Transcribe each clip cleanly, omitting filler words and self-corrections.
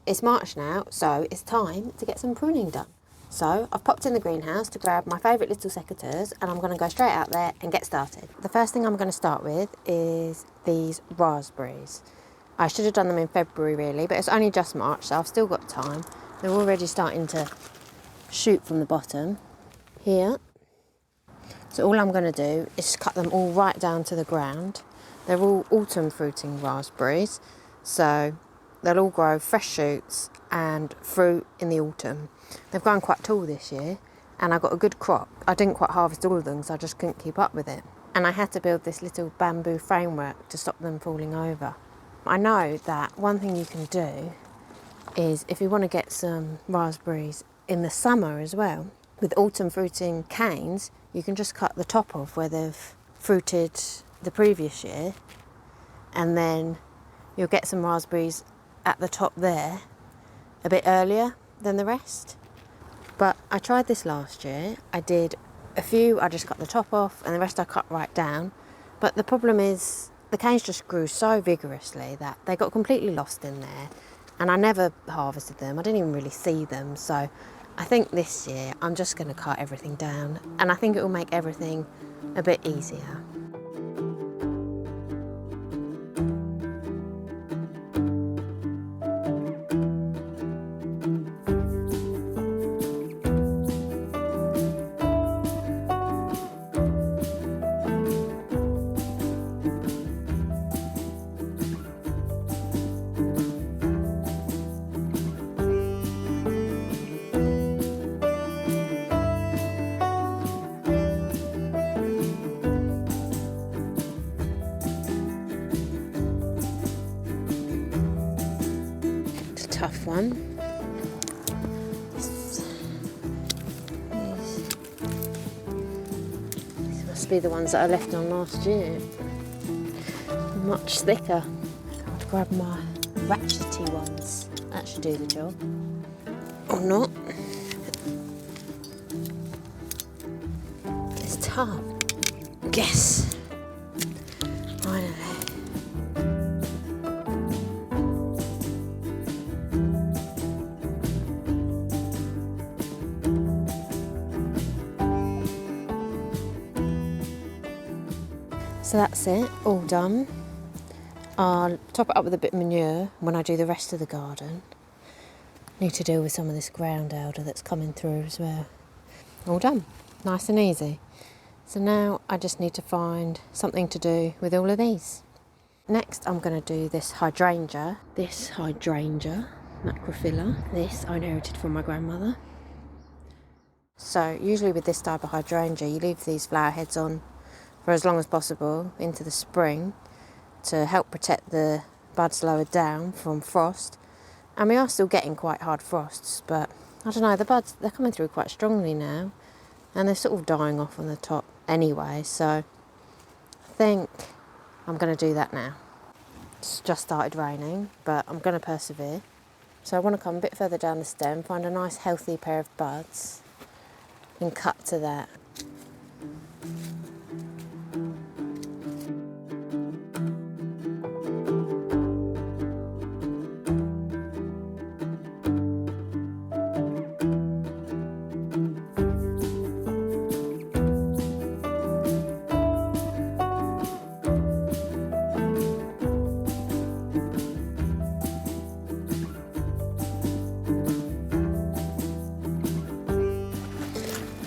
it's March now, so it's time to get some pruning done. So I've popped in the greenhouse to grab my favourite little secateurs, and I'm going to go straight out there and get started. The first thing I'm going to start with is these raspberries. I should have done them in February really, but it's only just March, so I've still got time. They're already starting to shoot from the bottom here. So all I'm going to do is cut them all right down to the ground. They're all autumn fruiting raspberries, so they'll all grow fresh shoots and fruit in the autumn. They've grown quite tall this year and I got a good crop. I didn't quite harvest all of them because I just couldn't keep up with it. And I had to build this little bamboo framework to stop them falling over. I know that one thing you can do is if you want to get some raspberries in the summer as well, with autumn fruiting canes, you can just cut the top off where they've fruited the previous year, and then you'll get some raspberries at the top there a bit earlier than the rest. But I tried this last year. I did a few, I just cut the top off, and the rest I cut right down. But the problem is the canes just grew so vigorously that they got completely lost in there, and I never harvested them. I didn't even really see them. So I think this year I'm just going to cut everything down, and I think it will make everything a bit easier. Tough one. These must be the ones that I left on last year. Much thicker. I'll grab my ratchety ones. That should do the job. Or not. It's tough. Yes. Finally. So that's it, all done. I'll top it up with a bit of manure when I do the rest of the garden. Need to deal with some of this ground elder that's coming through as well. All done, nice and easy. So now I just need to find something to do with all of these. Next I'm going to do this hydrangea. This hydrangea, macrophylla. This I inherited from my grandmother. So usually with this type of hydrangea you leave these flower heads on for as long as possible into the spring to help protect the buds lower down from frost. And we are still getting quite hard frosts, but I don't know, the buds, they're coming through quite strongly now and they're sort of dying off on the top anyway, so I think I'm going to do that now. It's just started raining, but I'm going to persevere. So I want to come a bit further down the stem, find a nice healthy pair of buds and cut to that.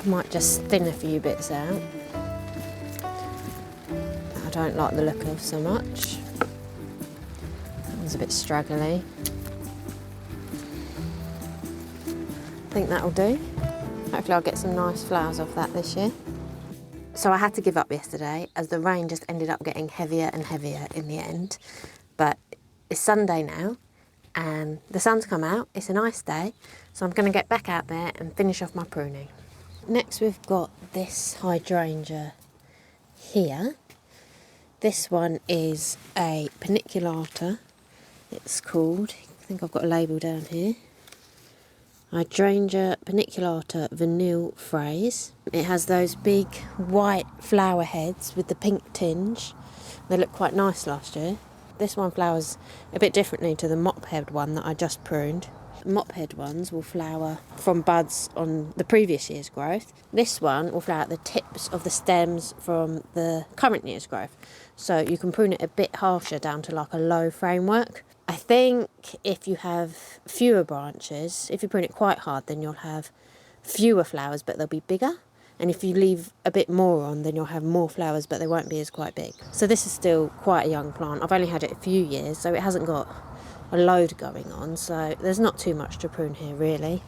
Might just thin a few bits out. I don't like the look of so much. That one's a bit straggly. I think that'll do. Hopefully I'll get some nice flowers off that this year. So I had to give up yesterday as the rain just ended up getting heavier and heavier in the end. But it's Sunday now and the sun's come out. It's a nice day. So I'm going to get back out there and finish off my pruning. Next we've got this hydrangea here. This one is a paniculata, it's called. I think I've got a label down here. Hydrangea paniculata vanille phrase. It has those big white flower heads with the pink tinge. They look quite nice last year. this one flowers a bit differently to the mophead one that I just pruned. Mophead ones will flower from buds on the previous year's growth. This one will flower at the tips of the stems from the current year's growth. So you can prune it a bit harsher down to like a low framework. I think if you have fewer branches, if you prune it quite hard, then you'll have fewer flowers, but they'll be bigger. And if you leave a bit more on, then you'll have more flowers, but they won't be as quite big. So this is still quite a young plant. I've only had it a few years, so it hasn't got a load going on, so there's not too much to prune here really.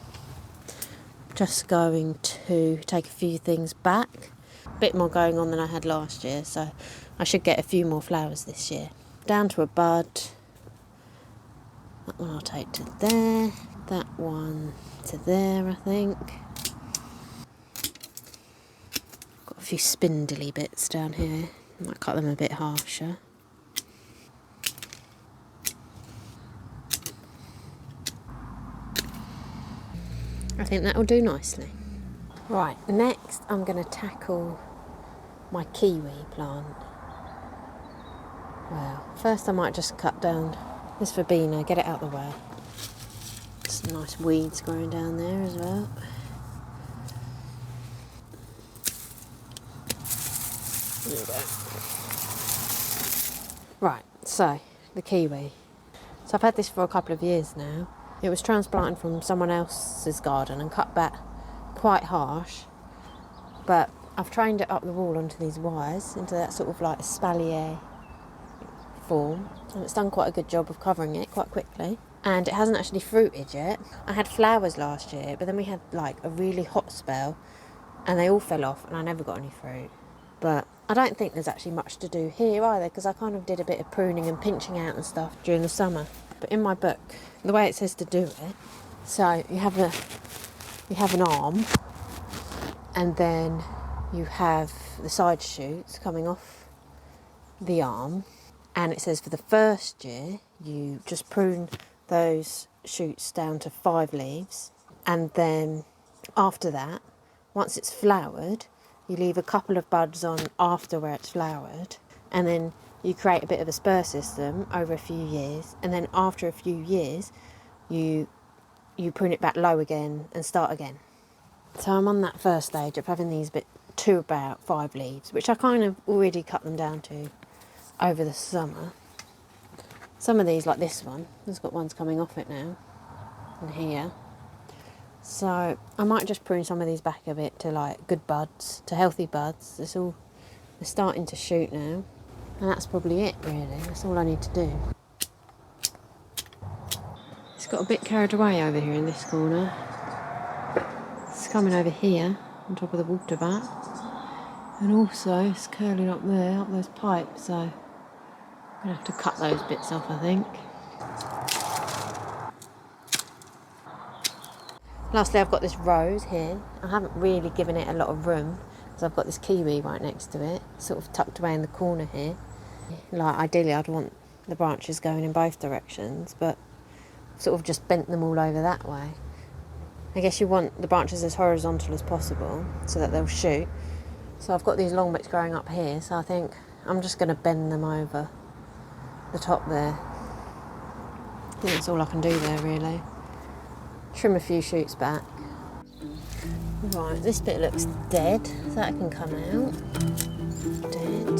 Just going to take a few things back. A bit more going on than I had last year, so I should get a few more flowers this year. Down to a bud. That one I'll take to there. That one to there, I think. Got a few spindly bits down here. I might cut them a bit harsher. I think that'll do nicely. Right, next I'm going to tackle my kiwi plant. Well, first I might just cut down this verbena, get it out of the way. Some nice weeds growing down there as well. There we go. Right, so the kiwi. So I've had this for a couple of years now. It was transplanted from someone else's garden and cut back quite harsh, but I've trained it up the wall onto these wires, into that sort of like espalier form, and it's done quite a good job of covering it quite quickly. And it hasn't actually fruited yet. I had flowers last year, but then we had like a really hot spell and they all fell off and I never got any fruit. But I don't think there's actually much to do here either, because I kind of did a bit of pruning and pinching out and stuff during the summer. But in my book, the way it says to do it, so you have an arm, and then you have the side shoots coming off the arm, and it says for the first year you just prune those shoots down to 5 leaves, and then after that, once it's flowered, you leave a couple of buds on after where it's flowered, and then you create a bit of a spur system over a few years, and then after a few years you prune it back low again and start again. So I'm on that first stage of having these to about 5 leaves, which I kind of already cut them down to over the summer. Some of these, like this one, there's got ones coming off it now, and here. So I might just prune some of these back a bit to like good buds, to healthy buds. They're starting to shoot now. And that's probably it really, that's all I need to do. It's got a bit carried away over here in this corner. It's coming over here on top of the water vat. And also it's curling up there, up those pipes, so I'm going to have to cut those bits off, I think. Lastly, I've got this rose here. I haven't really given it a lot of room because I've got this kiwi right next to it, sort of tucked away in the corner here. Like ideally I'd want the branches going in both directions, but sort of just bent them all over that way. I guess you want the branches as horizontal as possible so that they'll shoot. So I've got these long bits growing up here, so I think I'm just going to bend them over the top there. I think that's all I can do there really. Trim a few shoots back. Right, this bit looks dead, so that can come out. Dead.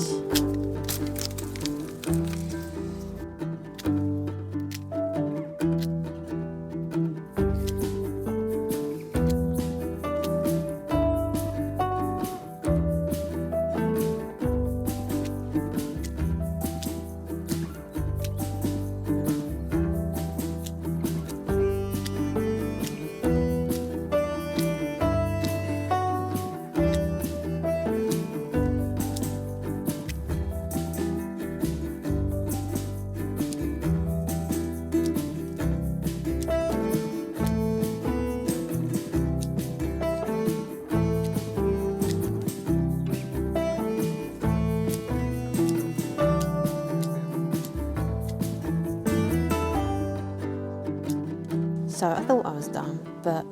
So I thought I was done, but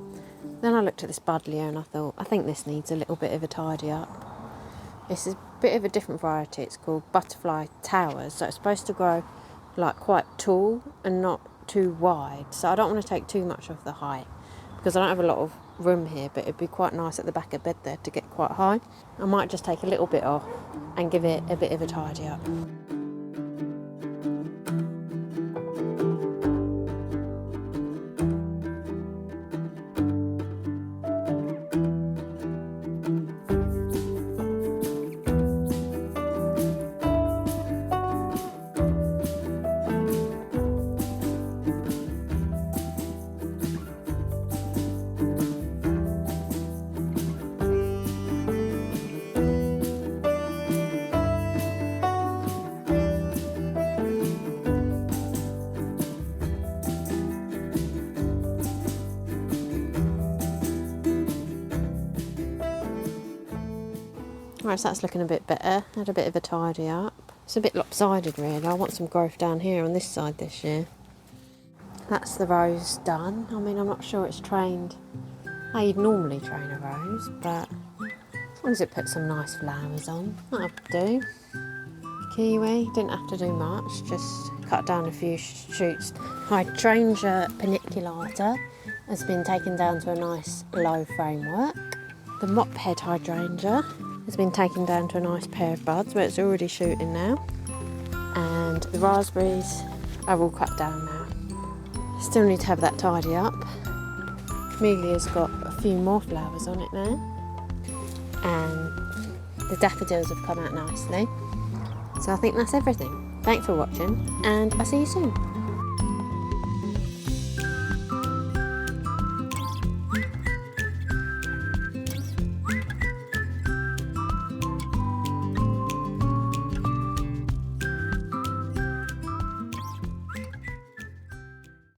then I looked at this Buddleia and I thought, I think this needs a little bit of a tidy up. This is a bit of a different variety. It's called Butterfly Towers, so it's supposed to grow like quite tall and not too wide, so I don't want to take too much of the height because I don't have a lot of room here, but it'd be quite nice at the back of bed there to get quite high. I might just take a little bit off and give it a bit of a tidy up. Right, so that's looking a bit better. Had a bit of a tidy up. It's a bit lopsided really. I want some growth down here on this side this year. That's the rose done. I mean, I'm not sure it's trained how you'd normally train a rose, but as long as it puts some nice flowers on, that'll do. Kiwi, didn't have to do much, just cut down a few shoots. Hydrangea paniculata has been taken down to a nice low framework. The mophead hydrangea has been taken down to a nice pair of buds where it's already shooting now. And the raspberries are all cut down now. Still need to have that tidy up. Amelia's got a few more flowers on it now. And the daffodils have come out nicely. So I think that's everything. Thanks for watching, and I'll see you soon.